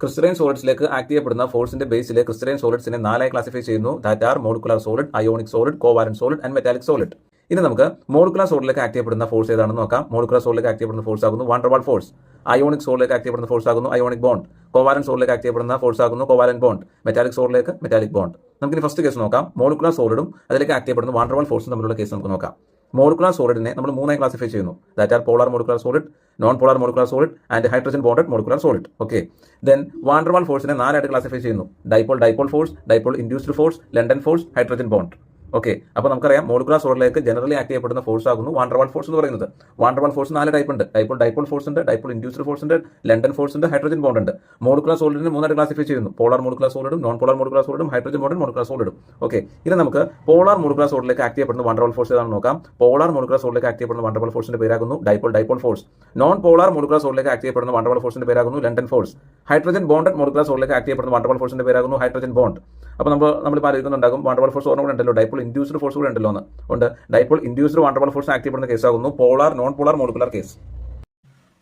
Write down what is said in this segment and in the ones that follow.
Crystalline സോളിഡ്സിലേക്ക് act ചെയ്യപ്പെടുന്ന ഫോഴ്സിന്റെ ബേസിലെ crystalline സോളിഡ്സിനെ 4 ആയി ക്ലാസിഫൈ ചെയ്യുന്നു. That are molecular solid, ionic solid, covalent solid and metallic solid. ഇനി നമുക്ക് മോളിക്കുലർ സോളിഡിലേക്ക് ആക്ട് ചെയ്യപ്പെടുന്ന ഫോഴ്സ് ഏതാണെന്ന് നോക്കാം. മോളിക്കുലർ സോളിഡിലേക്ക് ആക്ട് ചെയ്യപ്പെടുന്ന ഫോഴ്സ് ആകുന്നു van der Waals force. Ionic സോളിഡിലേക്ക് ആക്ട് ചെയ്യപ്പെടുന്ന ഫോഴ്സ് ആകുന്നു അയോണിക് ബോണ്ട്. കോവാലന്റ് സോളിഡിലേക്ക് ആക്ട് ചെയ്യപ്പെടുന്ന ഫോഴ്സ് ആകുന്നു കോവാലന്റ് ബോണ്ട്. മെറ്റാലിക് സോളിഡിലേക്ക് മെറ്റാലിക് ബോണ്ട്. നമുക്കിനി ഫസ്റ്റ് കേസ് നോക്കാം. മോളിക്കുലർ സോളിഡും അതിലേക്ക് ആക്ട് ചെയ്യപ്പെടുന്ന വാൻ ഡെർ വാൾ ഫോഴ്സും തമ്മിലുള്ള കേസ് നമുക്ക് നോക്കാം. മോളിക്കുലർ സോളിഡിനെ നമ്മൾ 3 ആയി ക്ലാസിഫൈ ചെയ്യുന്നു. That are polar molecular solid, non polar molecular solid and hydrogen bonded molecular solid. Okay, then van der Waals ഫോഴ്സിനെ 4 ആയിട്ട് ക്ലാസിഫൈ ചെയ്യുന്നു. Dipole force, dipole induced force, London force, hydrogen bond. Okay, അപ്പോൾ നമുക്കറിയാം molecular സോളിഡിലേക്ക് generally act ചെയ്യപ്പെടുന്ന force ആകുന്നു van der Waals force എന്ന് പറയുന്നത്. Van der Waals force 4 type ഉണ്ട്. ഡൈപോൾ ഫോഴ്സ് ഉണ്ട്, ഡൈപോൾ ഇൻഡ്യൂസ്ഡ് ഫോഴ്സ് ഉണ്ട്, ലണ്ടൻ ഫോഴ്സ് ഉണ്ട്, ഹൈഡ്രജൻ ബോണ്ട് ഉണ്ട്. മോളിക്കുലർ സോളിഡിനെ 3 ആയിട്ട് ക്ലാസിഫൈ ചെയ്യുന്നു. പോളാർ മോളിക്കുലർ സോളിഡും നോൺ പോളാർ മോളിക്കുലർ സോളിഡും ഹൈഡ്രജൻ ബോണ്ടഡ് മോളിക്കുലർ സോളിഡും. ഓക്കെ, ഇനി നമുക്ക് പോളാർ മോളിക്കുലർ സോളിഡിലേക്ക് ആക്ട് ചെയ്യപ്പെടുന്ന വാൻ ഡെർ വാൾ ഫോഴ്സ് ഏതാണെന്ന് നോക്കാം. പോളാർ മോളിക്കുലർ സോളിഡിലേക്ക് ആക്ട് ചെയ്യപ്പെടുന്ന വാൻ ഡെർ വാൾ ഫോഴ്സിന്റെ പേരാകുന്നു dipole force. Non polar molecular സോളിഡിലേക്ക് ആക്ട് ചെയ്യപ്പെടുന്ന വാൻ ഡെർ വാൾ ഫോഴ്സിന്റെ പേരാകുന്നു London force. Hydrogen bonded molecular സോളിഡിലേക്ക് ആക്ട് ചെയ്യപ്പെടുന്ന വാൻ ഡെർ വാൾ ഫോഴ്സിന്റെ പേരാകുന്നു ഹൈഡ്രജൻ ബോണ്ട്. അപ്പോൾ നമ്മൾ ആലോചിക്കുന്നുണ്ടാകും വാൻ ഡെർ വാൾ ഫോഴ്സ് ഓർമ്മ ഉണ്ടല്ലോ, ഡൈപോൾ ഇൻഡ്യൂസ്ഡ് ഫോഴ്സ് കൂടെ ഉണ്ടല്ലോ എന്ന്. ഉണ്ട് dipole induced van der Waals force act ചെയ്യപ്പെടുന്ന കേസാകുന്നു polar non polar molecular case.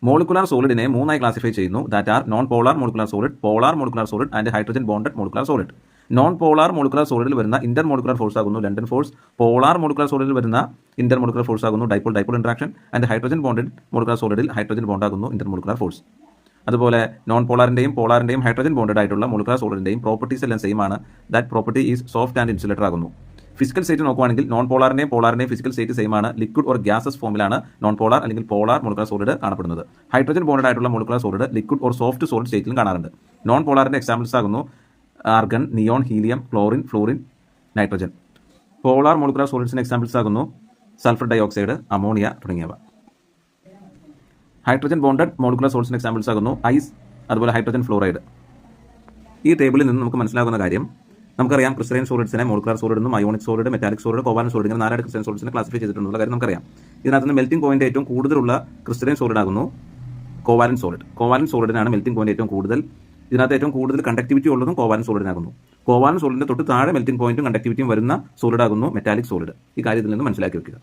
Molecular സോളിഡിനെ 3 ആയി ക്ലാസിഫൈ ചെയ്യുന്നു. That are non polar molecular solid, polar molecular solid and hydrogen bonded molecular solid. Non polar molecular സോളിഡിൽ വരുന്ന intermolecular force ആകുന്നു London force. Polar molecular സോളിഡിൽ വരുന്ന intermolecular force ആകുന്നു dipole interaction and hydrogen bonded molecular സോളിഡിൽ hydrogen bond ആകുന്നു intermolecular force. അതുപോലെ non പോളാറിന്റെയും ഹൈഡ്രജൻ ബോണ്ടഡ് ആയിട്ടുള്ള മോളിക്കുലർ സോളിഡിന്റെയും പ്രോപ്പർട്ടീസ് എല്ലാം സെയിം ആണ്. That property is soft and insulator ആകുന്നു. ഫിസിക്കൽ സ്റ്റേറ്റ് നോക്കുകയാണെങ്കിൽ നോൺ പോളാറിന്റെയും ഫിസിക്കൽ സ്റ്റേറ്റ് സെയിം ആണ്. ലിക്വിഡ് ഓർ ഗ്യാസസ് ഫോമിലാണ് നോൺ പോളാർ അല്ലെങ്കിൽ പോളാർ മോളിക്കുലർ സോളിഡ് കാണപ്പെടുന്നത്. ഹൈഡ്രജൻ ബോണ്ടഡ് ആയിട്ടുള്ള molecular solid liquid or soft solid സ്റ്റേറ്റിലും കാണാറുണ്ട്. നോൺ പോളാറിന്റെ എക്സാമ്പിൾസ് ആകുന്നു argon, neon, helium, chlorine, fluorine, nitrogen. Polar molecular സോളിഡ്സിന് എക്സാമ്പിൾസ് ആകുന്നു സൾഫർ ഡൈഓക്സൈഡ്, അമോണിയ തുടങ്ങിയവ. ഹൈഡ്രജൻ ബോണ്ടഡ് മോളിക്കുലർ സോളിഡ്സിന് എക്സാമ്പിൾസ് ആകുന്നു ഐസ്, അതുപോലെ ഹൈഡ്രജൻ ഫ്ലോറൈഡ്. ഈ ടേബിളിൽ നിന്ന് നമുക്ക് മനസ്സിലാകുന്ന കാര്യം, നമുക്കറിയാം ക്രിസ്റ്റലൈൻ സോളിഡ്സിനെ മോളിക്കുലർ സോളിഡ് എന്നും ionic solid, metallic solid, covalent solid ഇങ്ങനെ 4 ക്രിസ്റ്റലൈൻ സോളിഡ്സിനെ ക്ലാസിഫൈ ചെയ്തിട്ടുള്ള കാര്യം നമുക്കറിയാം. ഇതിനകത്ത് നിന്ന് മെൽറ്റിംഗ് പോയിന്റ് ഏറ്റവും കൂടുതലുള്ള ക്രിസ്റ്റലൈൻ സോളിഡ് ആകുന്നു കോവാലന്റ് സോളിഡ്. കോവാലന്റ് സോളിഡിനാണ് മെൽറ്റിംഗ് പോയിന്റ് ഏറ്റവും കൂടുതൽ. ഇതിനകത്ത് ഏറ്റവും കൂടുതൽ കണ്ടക്ടിവിറ്റി ഉള്ളതും കോവാലന്റ് സോളിഡിനാകുന്നു. കോവാലന്റ് സോളിഡിന്റെ തൊട്ട് താഴെ മെൽറ്റിംഗ് പോയിന്റും കണ്ടക്ടിവിറ്റിയും വരുന്ന സോളിഡ് ആകുന്നു മെറ്റാലിക് സോളിഡ്. ഈ കാര്യത്തിൽ നിന്ന് മനസ്സിലാക്കി വെക്കുക.